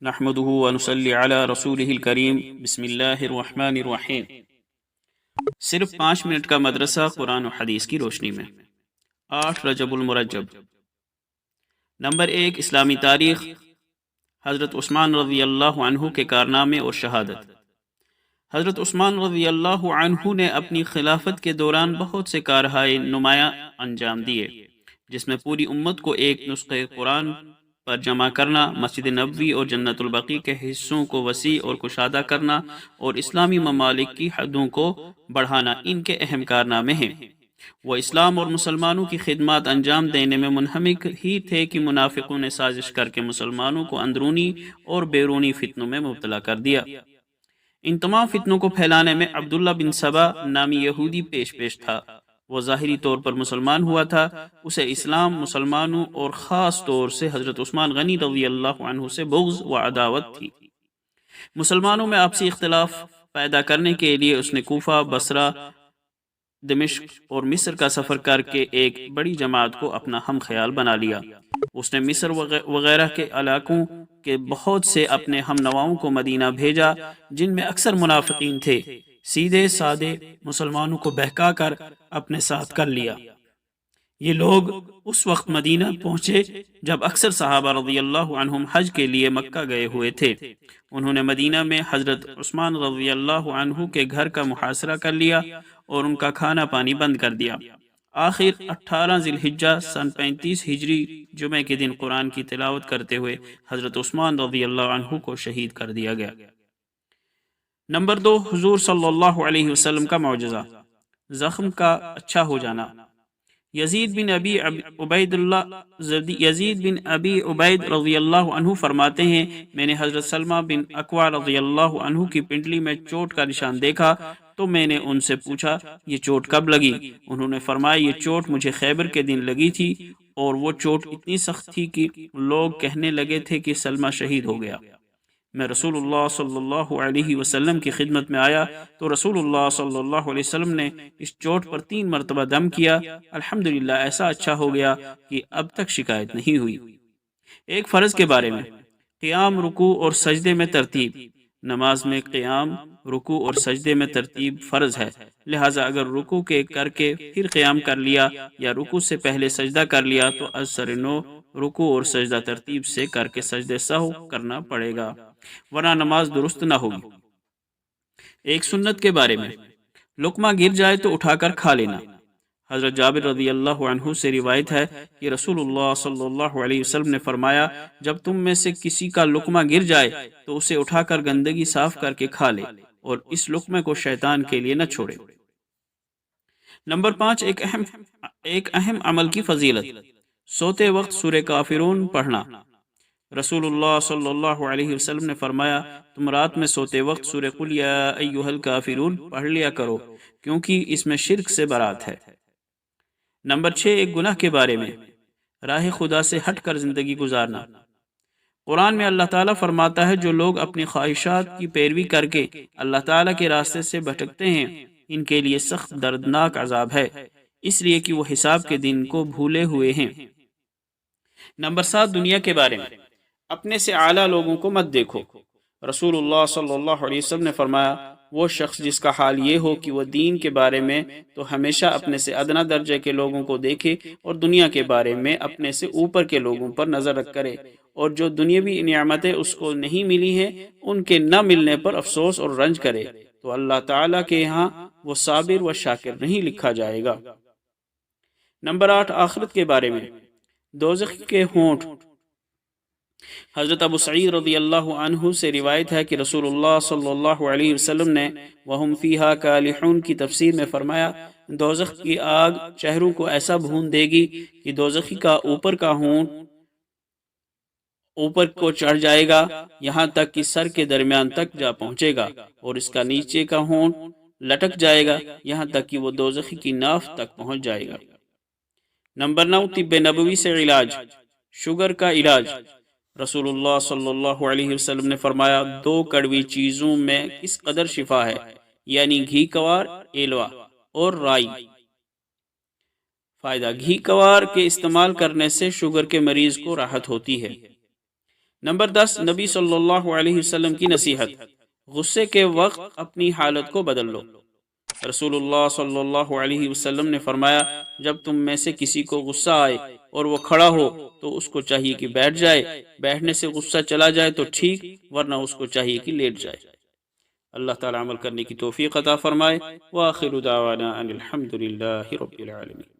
نحمده ونصلي علی رسولہ الکریم بسم اللہ الرحمن الرحیم۔ صرف 5 منٹ کا مدرسہ قرآن و حدیث کی روشنی میں 8 رجب المرجب۔ نمبر 1، اسلامی تاریخ۔ حضرت عثمان رضی اللہ عنہ کے کارنامے اور شہادت۔ حضرت عثمان رضی اللہ عنہ نے اپنی خلافت کے دوران بہت سے کارہائے نمایاں انجام دیے، جس میں پوری امت کو ایک نسخہ قرآن پر جمع کرنا، مسجد نبوی اور جنت البقیع کے حصوں کو وسیع اور کشادہ کرنا اور اسلامی ممالک کی حدوں کو بڑھانا ان کے اہم کارنامے ہیں۔ وہ اسلام اور مسلمانوں کی خدمات انجام دینے میں منہمک ہی تھے کہ منافقوں نے سازش کر کے مسلمانوں کو اندرونی اور بیرونی فتنوں میں مبتلا کر دیا۔ ان تمام فتنوں کو پھیلانے میں عبداللہ بن سبا نامی یہودی پیش تھا۔ وہ ظاہری طور پر مسلمان ہوا تھا، اسے اسلام، مسلمانوں اور خاص طور سے حضرت عثمان غنی رضی اللہ عنہ سے بغض و عداوت تھی۔ مسلمانوں میں آپسی اختلاف پیدا کرنے کے لیے اس نے کوفہ، بصرہ، دمشق اور مصر کا سفر کر کے ایک بڑی جماعت کو اپنا ہم خیال بنا لیا۔ اس نے مصر وغیرہ کے علاقوں کے بہت سے اپنے ہم نواؤں کو مدینہ بھیجا، جن میں اکثر منافقین تھے۔ سیدھے سادے مسلمانوں کو بہکا کر اپنے ساتھ کر لیا۔ یہ لوگ اس وقت مدینہ پہنچے جب اکثر صحابہ رضی اللہ عنہم حج کے لیے مکہ گئے ہوئے تھے۔ انہوں نے مدینہ میں حضرت عثمان رضی اللہ عنہ کے گھر کا محاصرہ کر لیا اور ان کا کھانا پانی بند کر دیا۔ آخر 18 ذی الحجہ سن 35 ہجری جمعہ کے دن قرآن کی تلاوت کرتے ہوئے حضرت عثمان رضی اللہ عنہ کو شہید کر دیا گیا۔ نمبر 2، حضور صلی اللہ علیہ وسلم کا معجزہ، زخم کا اچھا ہو جانا۔ یزید بن ابی عبید رضی اللہ عنہ فرماتے ہیں، میں نے حضرت سلمہ بن اکوع رضی اللہ عنہ کی پنڈلی میں چوٹ کا نشان دیکھا تو میں نے ان سے پوچھا یہ چوٹ کب لگی؟ انہوں نے فرمایا یہ چوٹ مجھے خیبر کے دن لگی تھی، اور وہ چوٹ اتنی سخت تھی کہ لوگ کہنے لگے تھے کہ سلمہ شہید ہو گیا۔ میں رسول اللہ صلی اللہ علیہ وسلم کی خدمت میں آیا تو رسول اللہ صلی اللہ علیہ وسلم نے اس چوٹ پر 3 مرتبہ دم کیا۔ الحمدللہ ایسا اچھا ہو گیا کہ اب تک شکایت نہیں ہوئی۔ ایک فرض کے بارے میں، قیام، رکوع اور سجدے میں ترتیب۔ نماز میں قیام، رکوع اور سجدے میں ترتیب فرض ہے، لہٰذا اگر رکوع کر کے پھر قیام کر لیا یا رکوع سے پہلے سجدہ کر لیا تو از سر نو رکوع اور سجدہ ترتیب سے کر کے سجدے سہو کرنا پڑے گا، ورنہ نماز درست نہ ہوگی۔ ایک سنت کے بارے میں، لقمہ گر جائے تو اٹھا کر کھا لینا۔ حضرت جابر رضی اللہ عنہ سے روایت ہے کہ رسول اللہ صلی اللہ علیہ وسلم نے فرمایا، جب تم میں سے کسی کا لقمہ گر جائے تو اسے اٹھا کر گندگی صاف کر کے کھا لے، اور اس لقمے کو شیطان کے لیے نہ چھوڑے۔ نمبر 5، ایک اہم عمل کی فضیلت، سوتے وقت سورہ کافرون پڑھنا۔ رسول اللہ صلی اللہ علیہ وسلم نے فرمایا، تم رات میں سوتے وقت سورہ قل یا ایھا الکافرون پڑھ لیا کرو، کیونکہ اس میں شرک سے برات ہے۔ نمبر 6، ایک گناہ کے بارے میں، راہ خدا سے ہٹ کر زندگی گزارنا۔ قرآن میں اللہ تعالیٰ فرماتا ہے، جو لوگ اپنی خواہشات کی پیروی کر کے اللہ تعالیٰ کے راستے سے بھٹکتے ہیں، ان کے لیے سخت دردناک عذاب ہے، اس لیے کہ وہ حساب کے دن کو بھولے ہوئے ہیں۔ نمبر 7، دنیا کے بارے میں، اپنے سے اعلیٰ لوگوں کو مت دیکھو۔ رسول اللہ صلی اللہ علیہ وسلم نے فرمایا، وہ شخص جس کا حال یہ ہو کہ وہ دین کے بارے میں تو ہمیشہ اپنے سے ادنا درجے کے لوگوں کو دیکھے، اور دنیا کے بارے میں اپنے سے اوپر کے لوگوں پر نظر رکھ کرے، اور جو دنیاوی نعمتیں اس کو نہیں ملی ہیں ان کے نہ ملنے پر افسوس اور رنج کرے، تو اللہ تعالیٰ کے ہاں وہ صابر و شاکر نہیں لکھا جائے گا۔ نمبر 8، آخرت کے بارے میں، دوزخ کے ہونٹ۔ حضرت ابو سعید رضی اللہ عنہ سے روایت ہے کہ رسول اللہ صلی اللہ علیہ وسلم نے وَهُمْ فِيهَا كَالِحُونَ کی تفسیر میں فرمایا، دوزخ کی آگ چہروں کو ایسا بھون دے گی کہ دوزخی کا اوپر کا ہونٹ اوپر کو چڑھ جائے گا، یہاں تک کہ سر کے درمیان تک جا پہنچے گا، اور اس کا نیچے کا ہونٹ لٹک جائے گا، یہاں تک کہ وہ دوزخی کی ناف تک پہنچ جائے گا۔ نمبر 9، طب نبوی سے علاج، شوگر کا علاج۔ رسول اللہ صلی اللہ علیہ وسلم نے فرمایا، 2 کڑوی چیزوں میں کس قدر شفا ہے، یعنی گھی کوار، ایلوا اور رائی۔ فائدہ، گھی کوار کے استعمال کرنے سے شوگر کے مریض کو راحت ہوتی ہے۔ نمبر 10، نبی صلی اللہ علیہ وسلم کی نصیحت، غصے کے وقت اپنی حالت کو بدل لو۔ رسول اللہ صلی اللہ علیہ وسلم نے فرمایا، جب تم میں سے کسی کو غصہ آئے اور وہ کھڑا ہو تو اس کو چاہیے کہ بیٹھ جائے، بیٹھنے سے غصہ چلا جائے تو ٹھیک، ورنہ اس کو چاہیے کہ لیٹ جائے۔ اللہ تعالی عمل کرنے کی توفیق عطا فرمائے۔ وآخر دعوانا ان الحمد للہ رب العالمین۔